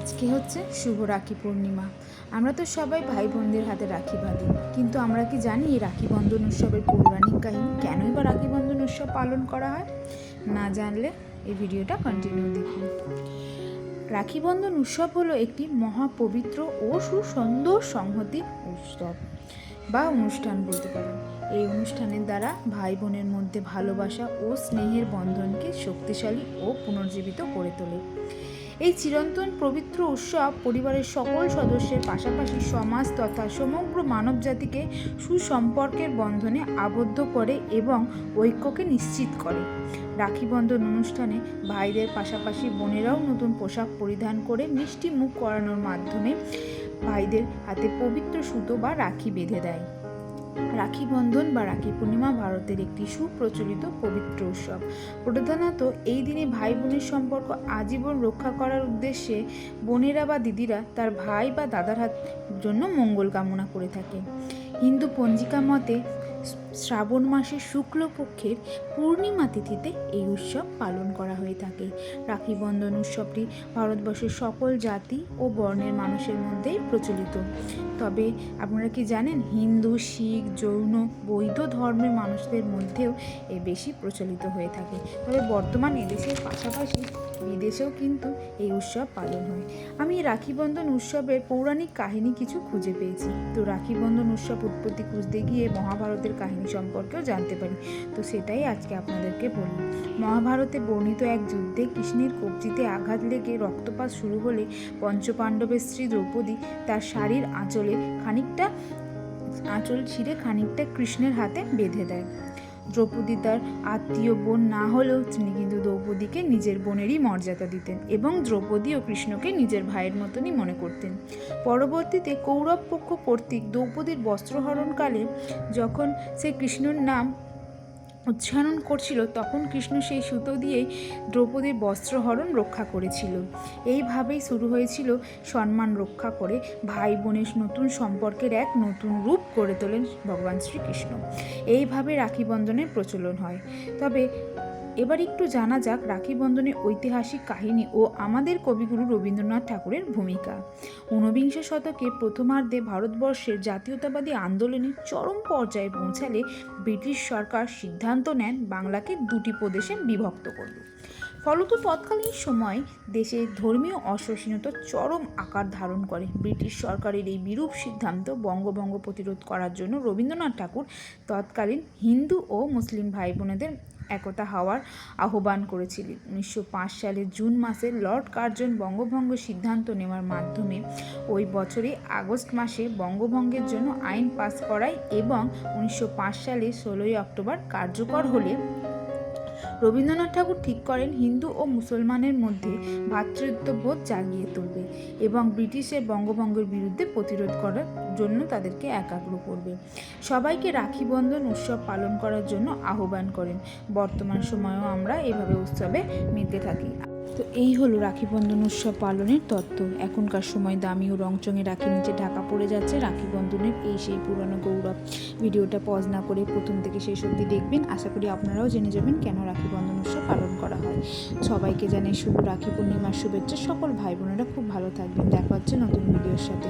আজকে হচ্ছে শুভ রাখি পূর্ণিমা। আমরা তো সবাই ভাই বোনদের হাতে রাখি বাঁধি, কিন্তু আমরা কি জানি এই রাখি বন্ধন উৎসবের পৌরাণিক কাহিনী? কেনই বা রাখি বন্ধন উৎসব পালন করা হয়? না জানলে এই ভিডিওটা কন্টিনিউ দেখুন। রাখি বন্ধন উৎসব হলো একটি মহাপবিত্র ও সুন্দর সংহতি উৎসব বা অনুষ্ঠান বলতে পারেন। এই অনুষ্ঠানের দ্বারা ভাই বোনের মধ্যে ভালোবাসা ও স্নেহের বন্ধনকে শক্তিশালী ও পুনর্জীবিত করে তোলে। এই চিরন্তন পবিত্র উৎসব পরিবারের সকল সদস্যের পাশাপাশি সমাজ তথা সমগ্র মানবজাতিকে সুসম্পর্কের বন্ধনে আবদ্ধ করে এবং ঐক্যকে নিশ্চিত করে। রাখি বন্ধন অনুষ্ঠানে ভাইদের পাশাপাশি বোনেরাও নতুন পোশাক পরিধান করে মিষ্টি মুখ করানোর মাধ্যমে ভাইদের হাতে পবিত্র সুতো বা রাখি বেঁধে দেয়। রাখি বন্ধন বা রাখি পূর্ণিমা ভারতের একটি সুপ্রচলিত পবিত্র উৎসব। প্রধানত এই দিনে ভাই বোনের সম্পর্ক আজীবন রক্ষা করার উদ্দেশ্যে বোনেরা বা দিদিরা তার ভাই বা দাদার হাত জন্য মঙ্গল কামনা করে থাকে। হিন্দু পঞ্জিকা মতে শ্রাবণ মাসের শুক্লপক্ষের পূর্ণিমা তিথিতে এই উৎসব পালন করা হয়ে থাকে। রাখি বন্ধন উৎসবটি ভারতবর্ষের সকল জাতি ও বর্ণের মানুষের মধ্যেই প্রচলিত। তবে আপনারা কি জানেন, হিন্দু, শিখ, জৈন, বৌদ্ধ ধর্মের মানুষদের মধ্যেও এ বেশি প্রচলিত হয়ে থাকে। তবে বর্তমান এদেশের পাশাপাশি বিদেশেও কিন্তু এই উৎসব পালন হয়। আমি রাখি বন্ধন উৎসবের পৌরাণিক কাহিনী কিছু খুঁজে পেয়েছি। তো রাখি বন্ধন উৎসব উৎপত্তি খুঁজতে গিয়ে মহাভারতের কাহিনী সম্পর্কেও জানতে পারি। তো সেটাই আজকে আপনাদেরকে বলি। মহাভারতে বর্ণিত এক যুদ্ধে কৃষ্ণের কবজিতে আঘাত লেগে রক্তপাত শুরু হলে পঞ্চপাণ্ডবের স্ত্রী দ্রৌপদী তার শাড়ির আঁচল ছিঁড়ে খানিকটা কৃষ্ণের হাতে বেঁধে দেয়। দ্রৌপদী তার আত্মীয় বোন না হলেও তিনি কিন্তু দ্রৌপদীকে নিজের বোনেরই মর্যাদা দিতেন এবং দ্রৌপদী ও কৃষ্ণকে নিজের ভাইয়ের মতনই মনে করতেন। পরবর্তীতে কৌরব পক্ষ কর্তৃক দ্রৌপদীর বস্ত্রহরণকালে যখন সে কৃষ্ণের নাম উচ্চারণ করছিল, তখন কৃষ্ণ সেই সুতো দিয়েই দ্রৌপদীর বস্ত্রহরণ রক্ষা করেছিল। এইভাবেই শুরু হয়েছিল সম্মান রক্ষা করে ভাই বোনের নতুন সম্পর্কের এক নতুন রূপ গড়ে তোলেন ভগবান শ্রীকৃষ্ণ। এইভাবে রাখি বন্ধনের প্রচলন হয়। তবে এবার একটু জানা যাক রাখি বন্ধনের ঐতিহাসিক কাহিনী ও আমাদের কবিগুরু রবীন্দ্রনাথ ঠাকুরের ভূমিকা। ঊনবিংশ শতকে প্রথমার্ধে ভারতবর্ষের জাতীয়তাবাদী আন্দোলনের চরম পর্যায়ে পৌঁছালে ব্রিটিশ সরকার সিদ্ধান্ত নেন বাংলাকে দুটি প্রদেশে বিভক্ত করবে। ফলত তৎকালীন সময় দেশে ধর্মীয় অসহিষ্ণুতা চরম আকার ধারণ করে। ব্রিটিশ সরকারের এই বিরূপ সিদ্ধান্ত বঙ্গভঙ্গ প্রতিরোধ করার জন্য রবীন্দ্রনাথ ঠাকুর তৎকালীন হিন্দু ও মুসলিম ভাই বোনেদের একতা হওয়ার আহ্বান করেছিলেন। 1905 সালের জুন মাসে লর্ড কার্জন বঙ্গভঙ্গ সিদ্ধান্ত নেওয়ার মাধ্যমে ওই বছরই আগস্ট মাসে বঙ্গভঙ্গের জন্য আইন পাস করায় এবং 1905 সালে 16 অক্টোবর কার্যকর হলে রবীন্দ্রনাথ ঠাকুর ঠিক করেন হিন্দু ও মুসলমানের মধ্যে ভ্রাতৃত্ববোধ জাগিয়ে তুলবে এবং ব্রিটিশের বঙ্গভঙ্গের বিরুদ্ধে প্রতিরোধ করার জন্য তাদেরকে একাগ্র করবে। সবাইকে রাখি বন্ধন উৎসব পালন করার জন্য আহ্বান করেন। বর্তমান সময়েও আমরা এভাবে উৎসবে মেতে থাকি। তো এই হলো রাখি বন্ধন উৎসব পালনের তত্ত্ব। এখনকার সময় দামি ও রংচঙে রাখি নিচে ঢাকা পড়ে যাচ্ছে রাখি বন্ধনের এই সেই পুরানো গৌরব। ভিডিওটা পজ না করে প্রথম থেকে শেষ অবধি দেখবেন। আশা করি আপনারাও জেনে যাবেন কেন রাখি বন্ধন উৎসব পালন করা হয়। সবাইকে জানাই শুভ রাখি পূর্ণিমার শুভেচ্ছা। সকল ভাই বোনেরা খুব ভালো থাকবেন। দেখা হচ্ছে নতুন ভিডিওর সাথে।